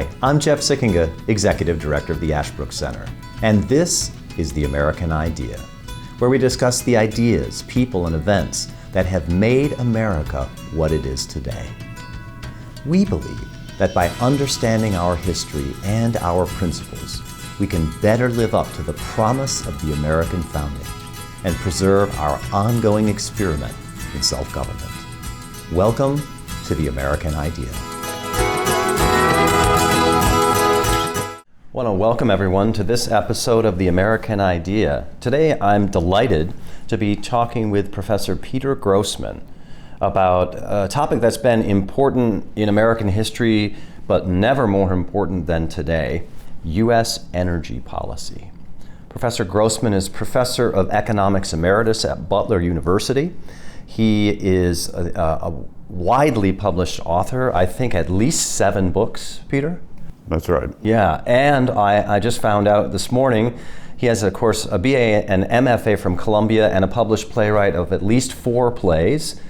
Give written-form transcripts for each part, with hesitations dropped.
Hi, I'm Jeff Sikkenga, Executive Director of the Ashbrook Center, and this is The American Idea, where we discuss the ideas, people, and events that have made America what it is today. We believe that by understanding our history and our principles, we can better live up to the promise of the American founding and preserve our ongoing experiment in self-government. Welcome to The American Idea. I want to welcome everyone to this episode of The American Idea. Today I'm delighted to be talking with Professor Peter Grossman about a topic that's been important in American history, but never more important than today: U.S. energy policy. Professor Grossman is Professor of Economics Emeritus at Butler University. He is a widely published author, I think at least 7 books, Peter? That's right. Yeah, and I just found out this morning he has, of course, a BA and MFA from Columbia and a published playwright of at least 4 plays.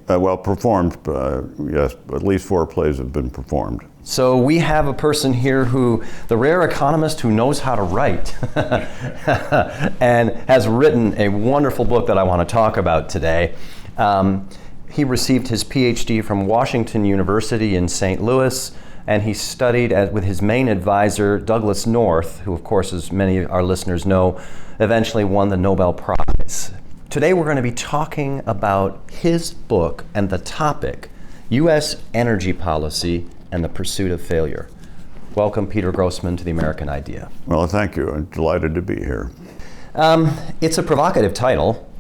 Performed, yes, at least 4 plays have been performed. So we have a person here who, the rare economist who knows how to write and has written a wonderful book that I want to talk about today. He received his PhD from Washington University in St. Louis, and he studied with his main advisor, Douglas North, who, of course, as many of our listeners know, eventually won the Nobel Prize. Today we're going to be talking about his book and the topic, U.S. energy policy and the pursuit of failure. Welcome, Peter Grossman, to The American Idea. Well, thank you. I'm delighted to be here. It's a provocative title,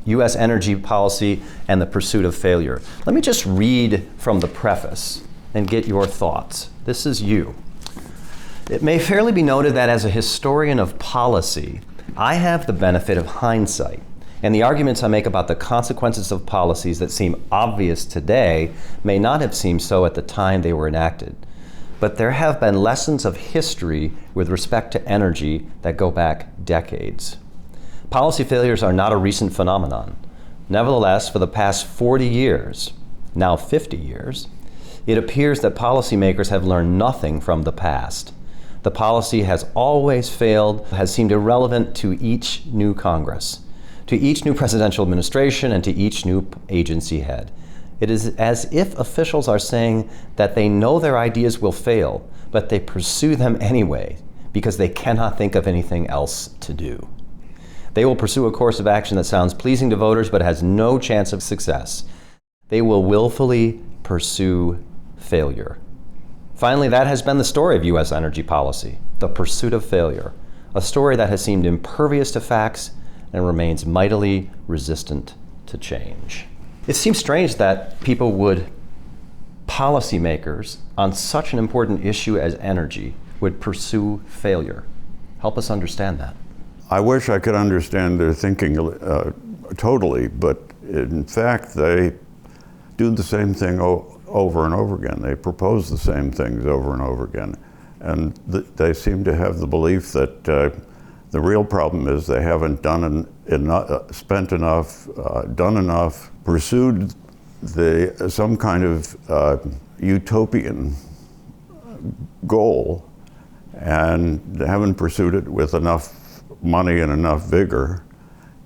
U.S. energy policy and the pursuit of failure. Let me just read from the preface and get your thoughts. This is you. It may fairly be noted that as a historian of policy, I have the benefit of hindsight, and the arguments I make about the consequences of policies that seem obvious today may not have seemed so at the time they were enacted. But there have been lessons of history with respect to energy that go back decades. Policy failures are not a recent phenomenon. Nevertheless, for the past 40 years, now 50 years, it appears that policymakers have learned nothing from the past. The policy has always failed, has seemed irrelevant to each new Congress, to each new presidential administration, and to each new agency head. It is as if officials are saying that they know their ideas will fail, but they pursue them anyway because they cannot think of anything else to do. They will pursue a course of action that sounds pleasing to voters but has no chance of success. They will willfully pursue failure. Finally, that has been the story of U.S. energy policy, the pursuit of failure, a story that has seemed impervious to facts and remains mightily resistant to change. It seems strange that policymakers, on such an important issue as energy, would pursue failure. Help us understand that. I wish I could understand their thinking totally, but in fact, they do the same thing over and over again. They propose the same things over and over again. And they seem to have the belief that the real problem is they haven't done spent enough, done enough, pursued some kind of utopian goal, and they haven't pursued it with enough money and enough vigor.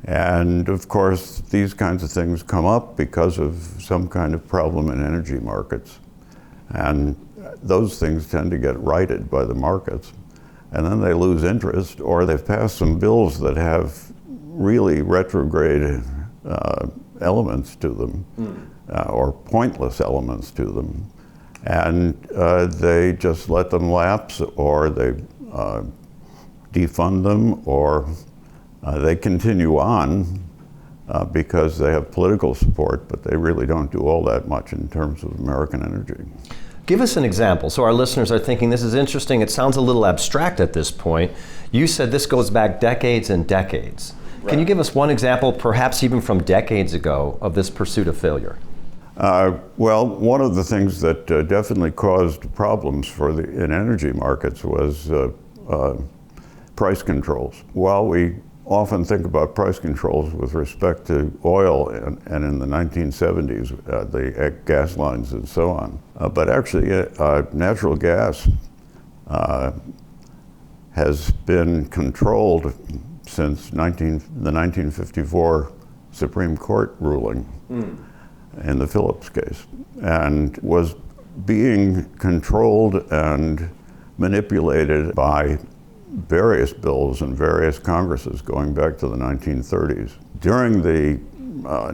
And of course, these kinds of things come up because of some kind of problem in energy markets. And those things tend to get righted by the markets. And then they lose interest, or they've passed some bills that have really retrograde elements to them, or pointless elements to them. And they just let them lapse, or they defund them, or they continue on because they have political support, but they really don't do all that much in terms of American energy. Give us an example. So our listeners are thinking, this is interesting. It sounds a little abstract at this point. You said this goes back decades and decades. Right. Can you give us one example, perhaps even from decades ago, of this pursuit of failure? Well, one of the things that definitely caused problems in energy markets was price controls. While we often think about price controls with respect to oil and in the 1970s, the gas lines and so on. But actually, natural gas has been controlled since the 1954 Supreme Court ruling in the Phillips case, and was being controlled and manipulated by various bills and various Congresses going back to the 1930s. During the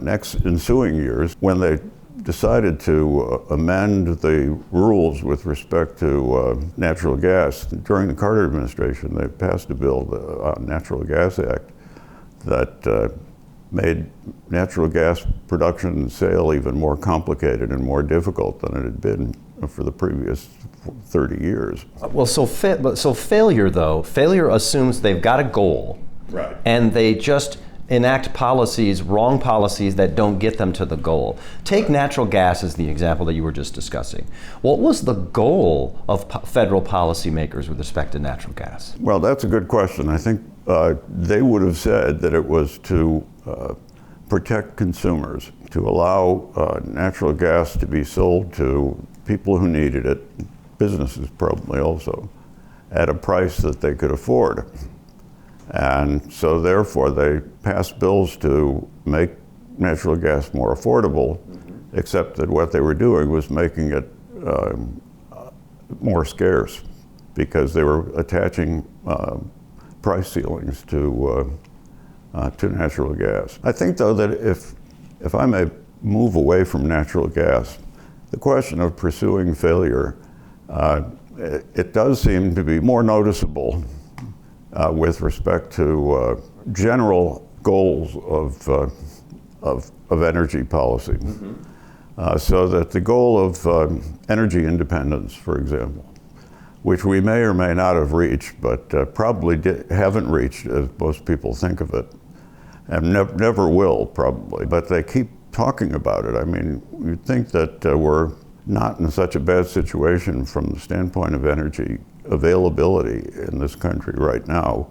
next ensuing years, when they decided to amend the rules with respect to natural gas, during the Carter administration, they passed a bill, the Natural Gas Act, that made natural gas production and sale even more complicated and more difficult than it had been for the previous 30 years. Well, so failure, though, failure assumes they've got a goal, right, and they just enact policies, wrong policies that don't get them to the goal. Take natural gas as the example that you were just discussing. What was the goal of federal policymakers with respect to natural gas? Well, that's a good question. I think they would have said that it was to protect consumers, to allow natural gas to be sold to people who needed it, businesses probably also, at a price that they could afford. And so therefore they passed bills to make natural gas more affordable, except that what they were doing was making it more scarce, because they were attaching price ceilings to natural gas. I think, though, that if I may move away from natural gas, the question of pursuing failure, it does seem to be more noticeable with respect to general goals of energy policy. So that the goal of energy independence, for example, which we may or may not have reached, but probably haven't reached as most people think of it, and never will probably, but they keep talking about it. I mean, you'd think that we're not in such a bad situation from the standpoint of energy availability in this country right now,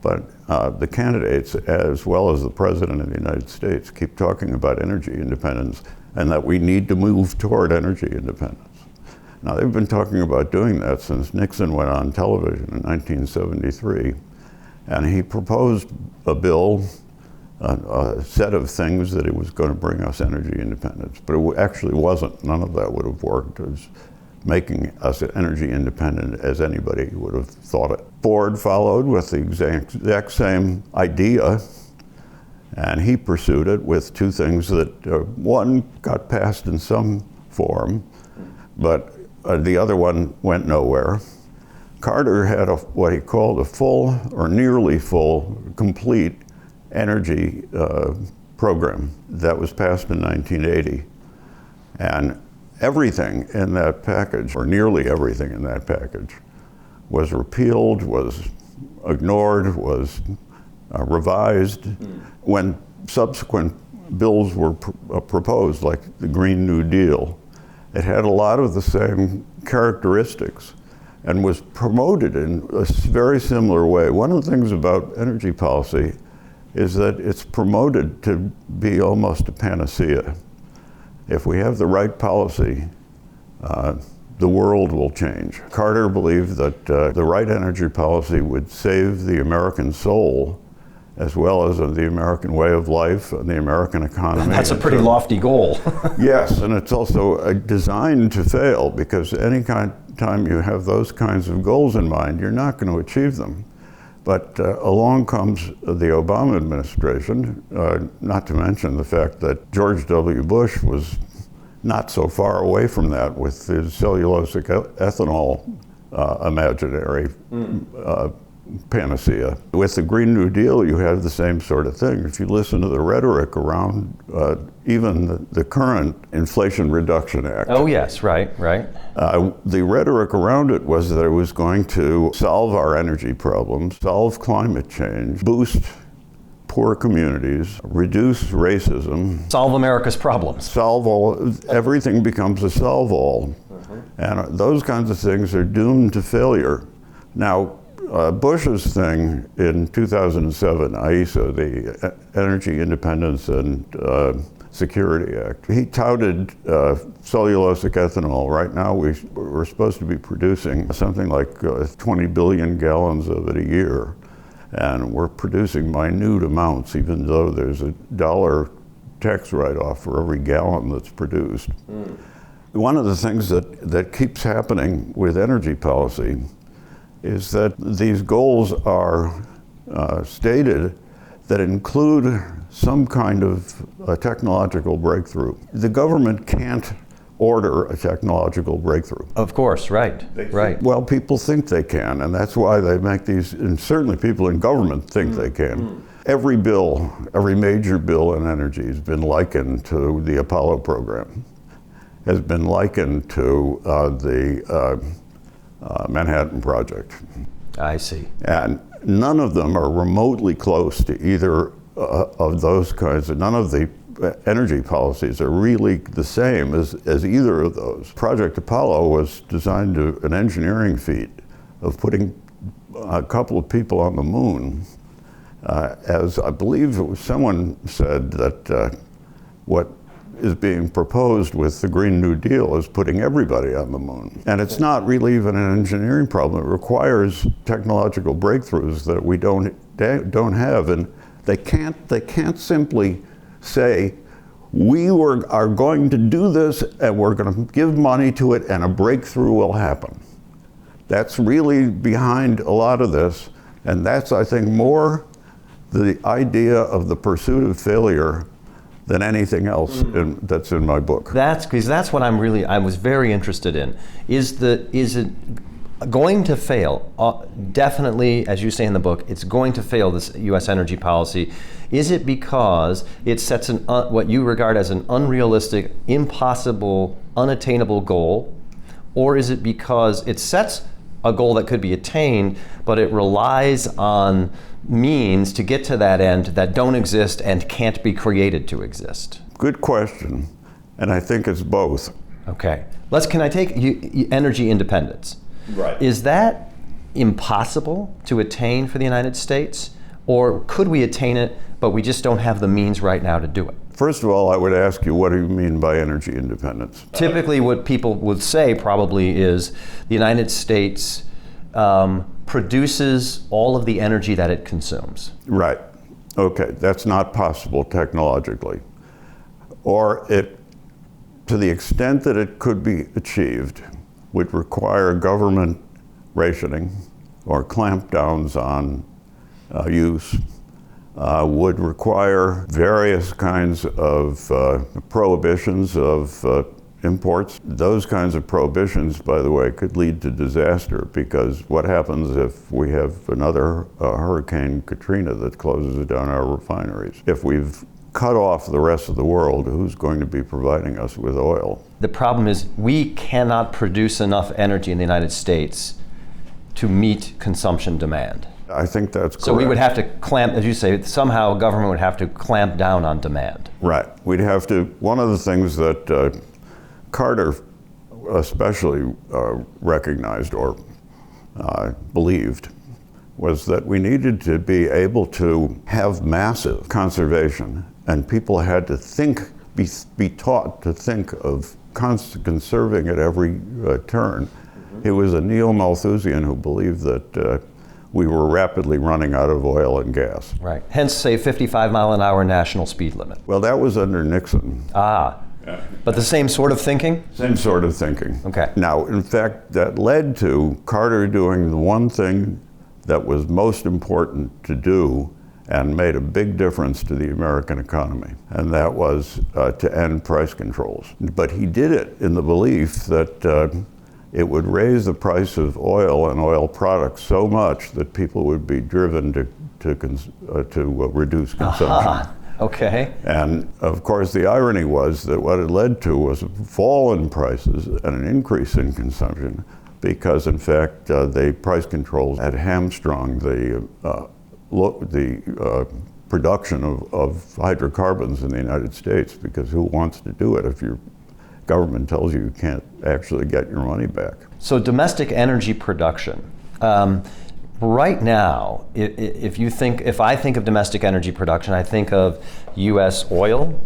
but the candidates, as well as the President of the United States, keep talking about energy independence and that we need to move toward energy independence. Now, they've been talking about doing that since Nixon went on television in 1973, and he proposed a bill, a set of things that it was going to bring us energy independence, but it actually wasn't. None of that would have worked as making us energy independent as anybody would have thought it. Ford followed with the exact same idea, and he pursued it with two things that, one got passed in some form, but the other one went nowhere. Carter had what he called a full, or nearly full, complete energy program that was passed in 1980. And everything in that package, or nearly everything in that package, was repealed, was ignored, was revised when subsequent bills were proposed, like the Green New Deal. It had a lot of the same characteristics and was promoted in a very similar way. One of the things about energy policy is that it's promoted to be almost a panacea. If we have the right policy, the world will change. Carter believed that the right energy policy would save the American soul, as well as the American way of life and the American economy. That's a pretty lofty goal. Yes, and it's also designed to fail, because any time you have those kinds of goals in mind, you're not going to achieve them. But along comes the Obama administration, not to mention the fact that George W. Bush was not so far away from that with his cellulosic ethanol imaginary panacea. With the Green New Deal, you have the same sort of thing. If you listen to the rhetoric around even the current Inflation Reduction Act. Oh yes, right. The rhetoric around it was that it was going to solve our energy problems, solve climate change, boost poor communities, reduce racism. Solve America's problems. Solve all, everything becomes a solve all. And those kinds of things are doomed to failure. Now, Bush's thing in 2007, IESA, the Energy Independence and Security Act, he touted cellulosic ethanol. Right now we're supposed to be producing something like 20 billion gallons of it a year. And we're producing minute amounts, even though there's a $1 tax write-off for every gallon that's produced. One of the things that keeps happening with energy policy is that these goals are stated that include some kind of a technological breakthrough. The government can't order a technological breakthrough. Of course, right. Well, people think they can, and that's why they make these, and certainly people in government think they can. Every bill, every major bill in energy has been likened to the Apollo program, has been likened to the Manhattan Project. I see. And none of them are remotely close to either of those kinds, none of the energy policies are really the same as either of those. Project Apollo was designed to an engineering feat of putting a couple of people on the moon. As I believe it was someone said that what is being proposed with the Green New Deal is putting everybody on the moon. And it's not really even an engineering problem. It requires technological breakthroughs that we don't have, and they can't simply say, we are going to do this and we're going to give money to it and a breakthrough will happen. That's really behind a lot of this, and that's, I think, more the idea of the pursuit of failure than anything else that's in my book. That's because that's what I was very interested in. Is it going to fail? Definitely, as you say in the book, it's going to fail, this U.S. energy policy. Is it because it sets what you regard as an unrealistic, impossible, unattainable goal? Or is it because it sets a goal that could be attained, but it relies on means to get to that end that don't exist and can't be created to exist? Good question, and I think it's both. Okay. Can I take energy independence? Right. Is that impossible to attain for the United States? Or could we attain it, but we just don't have the means right now to do it? First of all, I would ask you, what do you mean by energy independence? Typically what people would say probably is the United States produces all of the energy that it consumes. Right. Okay, that's not possible technologically. Or to the extent that it could be achieved, would require government rationing or clampdowns on use, would require various kinds of prohibitions of imports. Those kinds of prohibitions, by the way, could lead to disaster, because what happens if we have another Hurricane Katrina that closes down our refineries? If we've cut off the rest of the world, who's going to be providing us with oil? The problem is we cannot produce enough energy in the United States to meet consumption demand. I think that's correct. So we would have to clamp, as you say, somehow government would have to clamp down on demand. Right. We'd have to, one of the things that Carter especially recognized or believed was that we needed to be able to have massive conservation, and people had to be taught to think of conserving at every turn. It was a neo-Malthusian who believed that we were rapidly running out of oil and gas. Right. Hence, say, 55-mile-an-hour national speed limit. Well, that was under Nixon. Ah. Yeah. But the same sort of thinking? Same sort of thinking. Okay. Now, in fact, that led to Carter doing the one thing that was most important to do and made a big difference to the American economy, and that was to end price controls. But he did it in the belief that it would raise the price of oil and oil products so much that people would be driven to reduce consumption. Aha. Okay. And of course, the irony was that what it led to was a fall in prices and an increase in consumption, because in fact, the price controls had hamstrung the production of hydrocarbons in the United States, because who wants to do it if your government tells you you can't actually get your money back? So domestic energy production. right now, if I think of domestic energy production, I think of U.S. oil,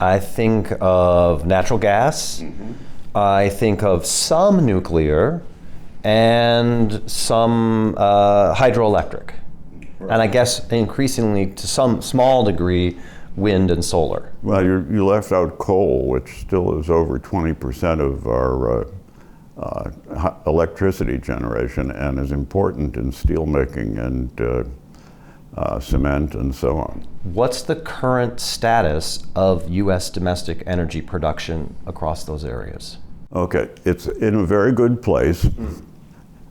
I think of natural gas, I think of some nuclear, and some hydroelectric. And I guess increasingly, to some small degree, wind and solar. Well, you left out coal, which still is over 20% of our electricity generation and is important in steel making and cement and so on. What's the current status of U.S. domestic energy production across those areas? Okay, it's in a very good place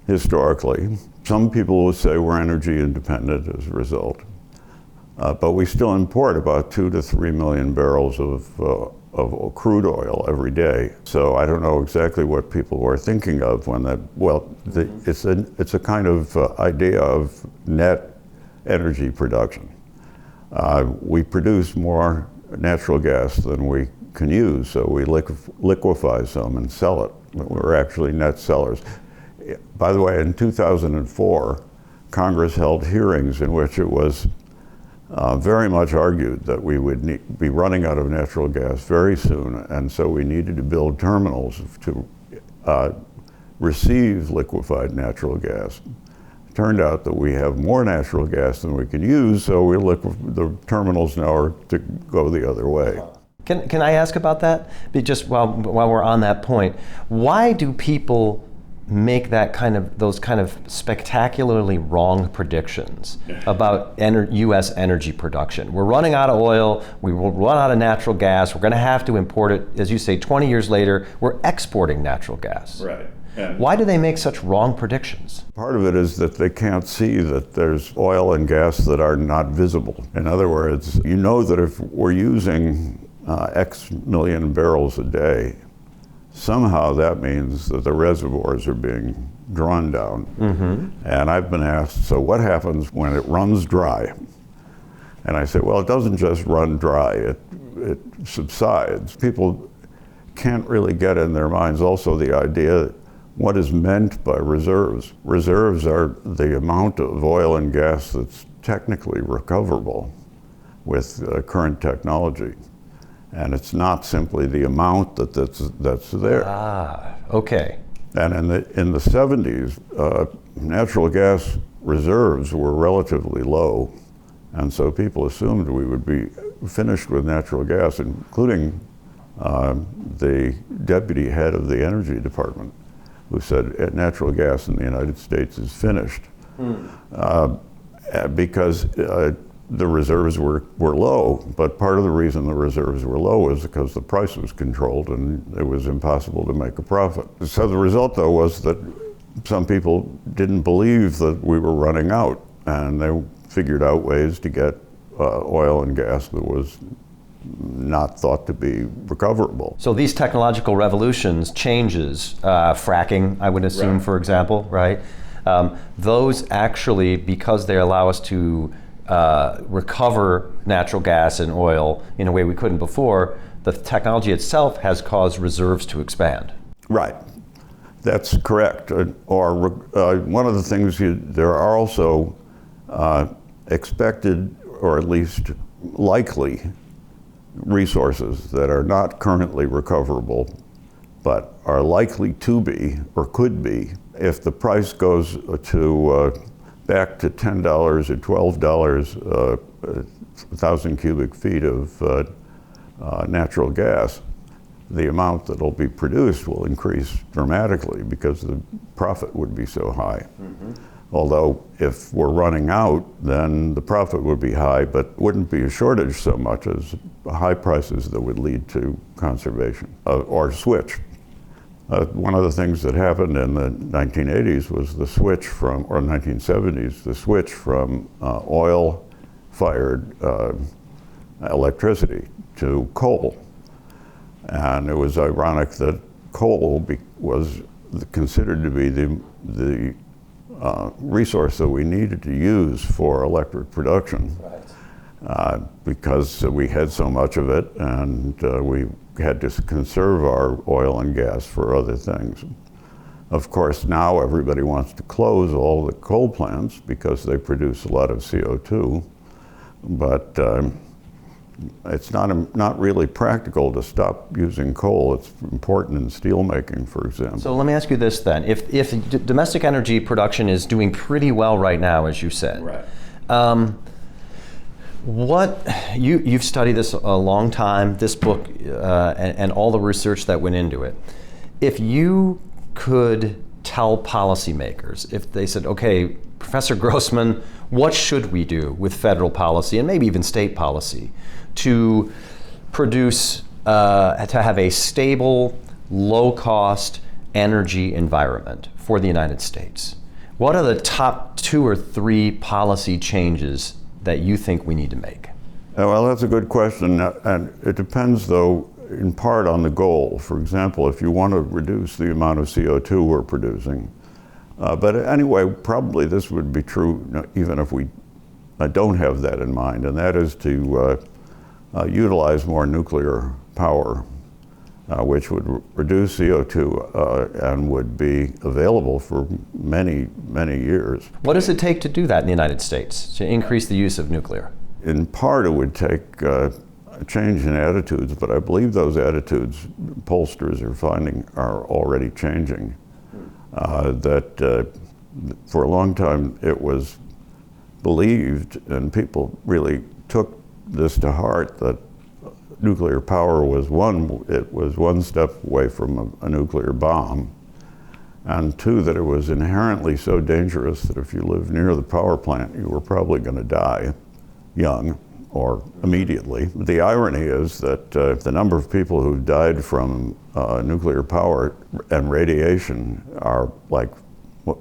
historically. Some people will say we're energy independent as a result, but we still import about 2 to 3 million barrels of crude oil every day. So I don't know exactly what people were thinking of when that, it's a kind of idea of net energy production. We produce more natural gas than we can use, so we liquefy some and sell it. We're actually net sellers. By the way, in 2004, Congress held hearings in which it was very much argued that we would be running out of natural gas very soon, and so we needed to build terminals to receive liquefied natural gas. It turned out that we have more natural gas than we can use, so the terminals now are to go the other way. Can I ask about that? Just while we're on that point, why do people make those kind of spectacularly wrong predictions about U.S. energy production? We're running out of oil, we will run out of natural gas, we're going to have to import it. As you say, 20 years later, we're exporting natural gas. Right. Why do they make such wrong predictions? Part of it is that they can't see that there's oil and gas that are not visible. In other words, you know that if we're using X million barrels a day, somehow that means that the reservoirs are being drawn down. And I've been asked, so what happens when it runs dry? And I say, well, it doesn't just run dry, it subsides. People can't really get in their minds also the idea what is meant by reserves. Reserves are the amount of oil and gas that's technically recoverable with current technology. And it's not simply the amount that's there. Ah, okay. And in the 70s, natural gas reserves were relatively low, and so people assumed we would be finished with natural gas, including the deputy head of the Energy Department, who said natural gas in the United States is finished because the reserves were low, but part of the reason the reserves were low is because the price was controlled and it was impossible to make a profit. So the result, though, was that some people didn't believe that we were running out, and they figured out ways to get oil and gas that was not thought to be recoverable. So these technological revolutions, changes, fracking, I would assume, Right. for example, right? Those actually, because they allow us to recover natural gas and oil in a way we couldn't before, the technology itself has caused reserves to expand. Right, that's correct. One of the things, there are also expected, or at least likely, resources that are not currently recoverable, but are likely to be, or could be, if the price goes to back to $10 or $12 a 1,000 cubic feet of natural gas, the amount that will be produced will increase dramatically because the profit would be so high. Although if we're running out, then the profit would be high, but wouldn't be a shortage so much as high prices that would lead to conservation or switch. One of the things that happened in the 1980s was the switch from, or 1970s, the switch from oil-fired electricity to coal. And it was ironic that coal was considered to be the resource that we needed to use for electric production, because we had so much of it, and we had to conserve our oil and gas for other things. Of course, now everybody wants to close all the coal plants because they produce a lot of CO2, but it's not really practical to stop using coal. It's important in steel making, for example. So let me ask you this then. If domestic energy production is doing pretty well right now, as you said, Right. You've studied this a long time, this book and all the research that went into it. If you could tell policymakers, if they said, okay, Professor Grossman, what should we do with federal policy and maybe even state policy to produce, to have a stable, low-cost energy environment for the United States? What are the top 2 or 3 policy changes that you think we need to make? Well, that's a good question, and it depends, though, in part on the goal. For example, if you want to reduce the amount of CO2 we're producing, but anyway, probably this would be true even if we don't have that in mind, and that is to utilize more nuclear power, which would reduce CO2 and would be available for many, many years. What does it take to do that in the United States, to increase the use of nuclear? In part, it would take a change in attitudes, but I believe those attitudes pollsters are finding are already changing. That for a long time it was believed, and people really took this to heart, that nuclear power was one step away from a nuclear bomb, and 2, that it was inherently so dangerous that if you lived near the power plant, you were probably going to die young or immediately. The irony is that the number of people who died from nuclear power and radiation are like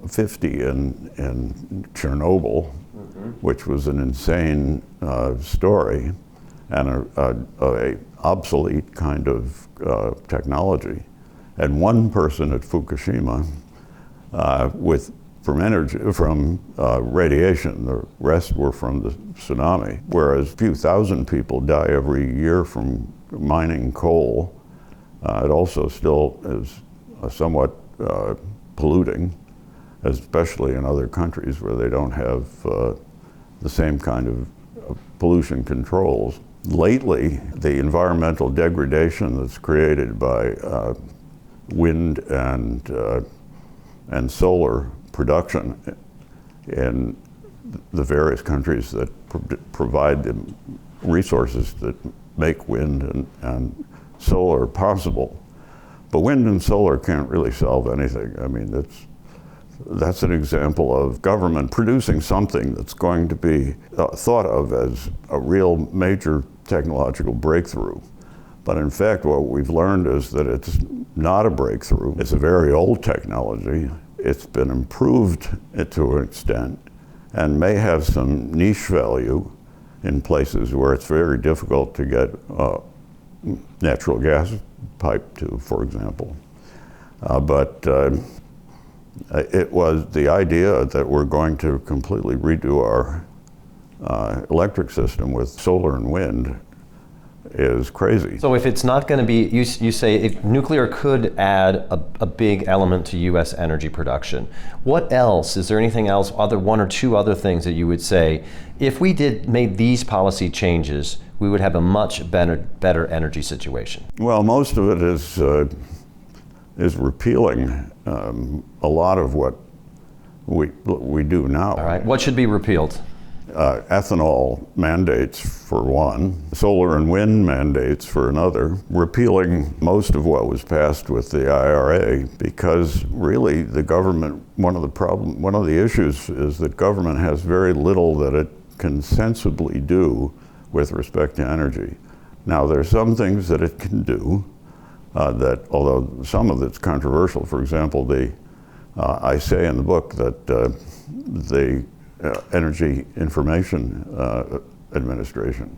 50 in Chernobyl, which was an insane story and a obsolete kind of technology. And 1 person at Fukushima from radiation. The rest were from the tsunami. Whereas a few thousand people die every year from mining coal. It also still is somewhat polluting, especially in other countries where they don't have the same kind of pollution controls. Lately, the environmental degradation that's created by wind and solar production in the various countries that provide the resources that make wind and solar possible. But wind and solar can't really solve anything. I mean, that's an example of government producing something that's going to be thought of as a real major technological breakthrough. But in fact, what we've learned is that it's not a breakthrough. It's a very old technology. It's been improved to an extent and may have some niche value in places where it's very difficult to get natural gas pipe to, for example. But it was the idea that we're going to completely redo our electric system with solar and wind is crazy. So if it's not going to be, you say nuclear could add a big element to U.S. energy production. What else? Is there anything else, other 1 or 2 other things that you would say, if we made these policy changes, we would have a much better energy situation? Well, most of it is repealing a lot of what we do now. All right. What should be repealed? Ethanol mandates for one, solar and wind mandates for another, repealing most of what was passed with the IRA, because really the government, one of the issues is that government has very little that it can sensibly do with respect to energy. Now, there are some things that it can do that, although some of it's controversial. For example, I say in the book that the Energy Information Administration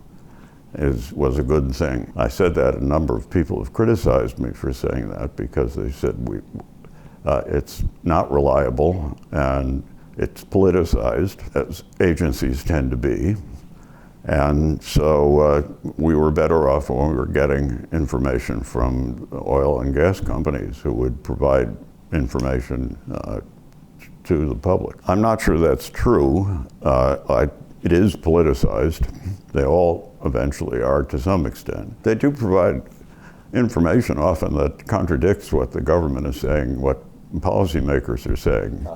was a good thing. I said that. A number of people have criticized me for saying that because they said it's not reliable and it's politicized, as agencies tend to be. And so we were better off when we were getting information from oil and gas companies who would provide information to the public. I'm not sure that's true. It is politicized. They all eventually are to some extent. They do provide information often that contradicts what the government is saying, what policymakers are saying.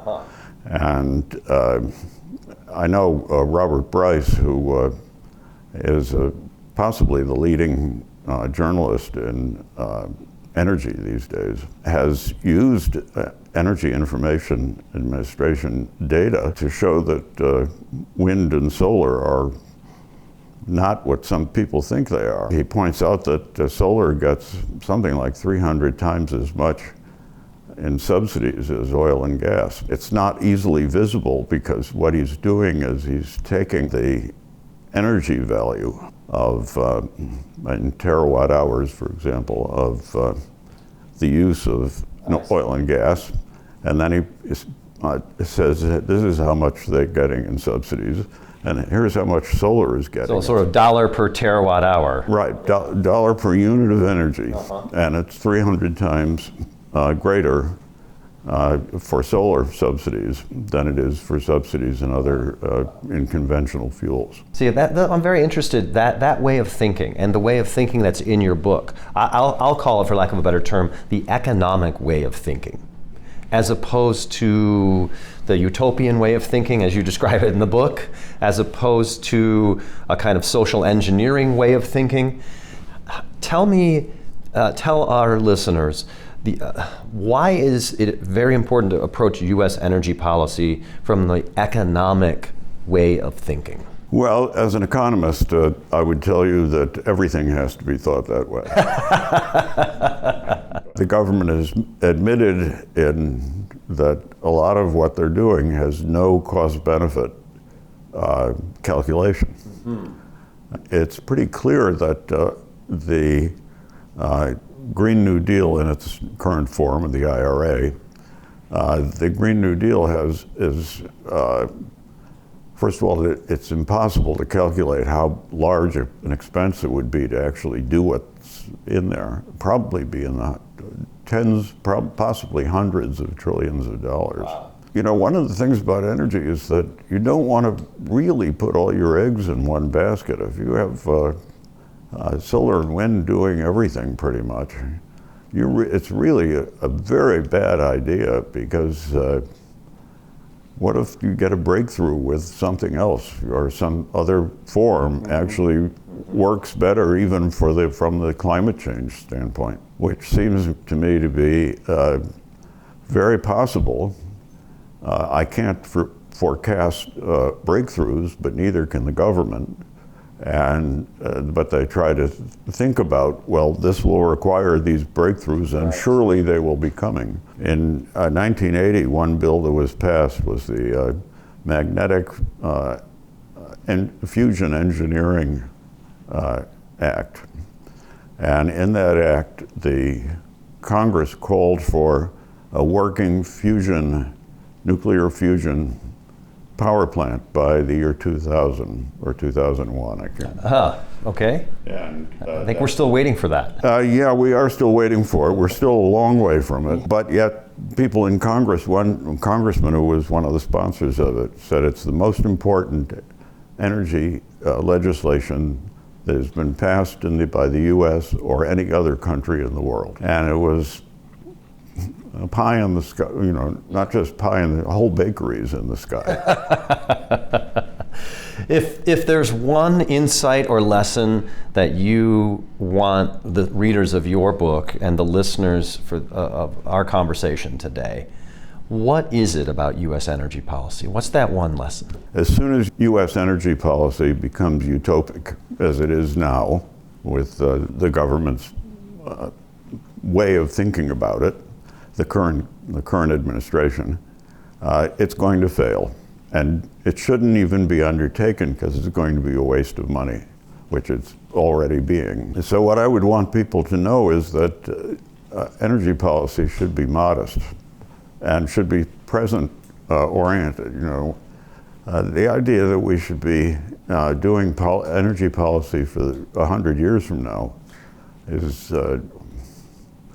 And I know Robert Bryce, who is possibly the leading journalist in energy these days, has used Energy Information Administration data to show that wind and solar are not what some people think they are. He points out that solar gets something like 300 times as much in subsidies as oil and gas. It's not easily visible because what he's doing is he's taking the energy value of, in terawatt hours, for example, of the use of oil and gas, and then he says this is how much they're getting in subsidies, and here's how much solar is getting. So sort of dollar per terawatt hour. Right, dollar per unit of energy, and it's 300 times greater for solar subsidies than it is for subsidies in other in conventional fuels. See, I'm very interested that way of thinking, and the way of thinking that's in your book. I'll call it, for lack of a better term, the economic way of thinking, as opposed to the utopian way of thinking, as you describe it in the book, as opposed to a kind of social engineering way of thinking. Tell our listeners, why is it very important to approach U.S. energy policy from the economic way of thinking? Well, as an economist, I would tell you that everything has to be thought that way. The government has admitted that a lot of what they're doing has no cost-benefit calculation. It's pretty clear that the Green New Deal in its current form, of the IRA, the Green New Deal is first of all, it's impossible to calculate how large an expense it would be to actually do what's in there. Probably be in the tens, possibly hundreds of trillions of dollars. Wow. You know, one of the things about energy is that you don't want to really put all your eggs in one basket. If you have solar and wind doing everything pretty much, it's really a very bad idea, because what if you get a breakthrough with something else, or some other form actually works better even from the climate change standpoint, which seems to me to be very possible. I can't forecast breakthroughs, but neither can the government. But they try to think about, well, this will require these breakthroughs, and surely they will be coming. In 1980, one bill that was passed was the Magnetic Fusion Engineering Act. And in that act, the Congress called for a working nuclear fusion power plant by the year 2000 or 2001, I can't. Okay. And I think we're still waiting for that. Yeah, we are still waiting for it. We're still a long way from it. But yet, people in Congress, one congressman who was one of the sponsors of it, said it's the most important energy legislation that has been passed by the U.S. or any other country in the world. And it was a pie in the sky, you know, not just pie in the whole bakeries in the sky. If there's one insight or lesson that you want the readers of your book and the listeners of our conversation today, what is it about U.S. energy policy? What's that one lesson? As soon as U.S. energy policy becomes utopic, as it is now, with the government's way of thinking about it, the current administration, it's going to fail. And it shouldn't even be undertaken, because it's going to be a waste of money, which it's already being. So what I would want people to know is that energy policy should be modest and should be present oriented. You know, the idea that we should be doing energy policy for 100 years from now is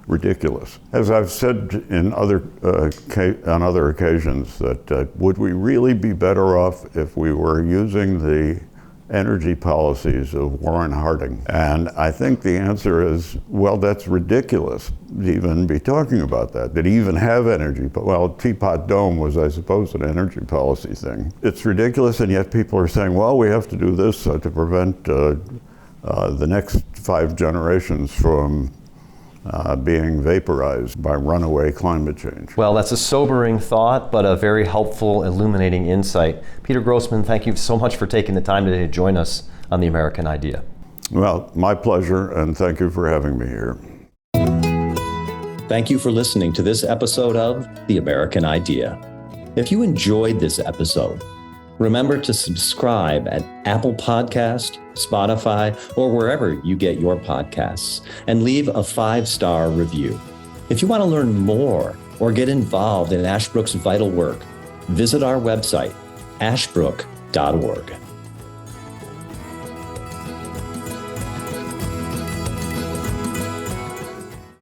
ridiculous. As I've said on other occasions, that would we really be better off if we were using the energy policies of Warren Harding? And I think the answer is, well, that's ridiculous to even be talking about that. Did he even have energy? Well, Teapot Dome was, I suppose, an energy policy thing. It's ridiculous, and yet people are saying, well, we have to do this to prevent the next 5 generations from being vaporized by runaway climate change. Well, that's a sobering thought, but a very helpful, illuminating insight. Peter Grossman, thank you so much for taking the time today to join us on The American Idea. Well, my pleasure, and thank you for having me here. Thank you for listening to this episode of The American Idea. If you enjoyed this episode, remember to subscribe at Apple Podcast, Spotify, or wherever you get your podcasts, and leave a 5-star review. If you want to learn more or get involved in Ashbrook's vital work, visit our website, ashbrook.org.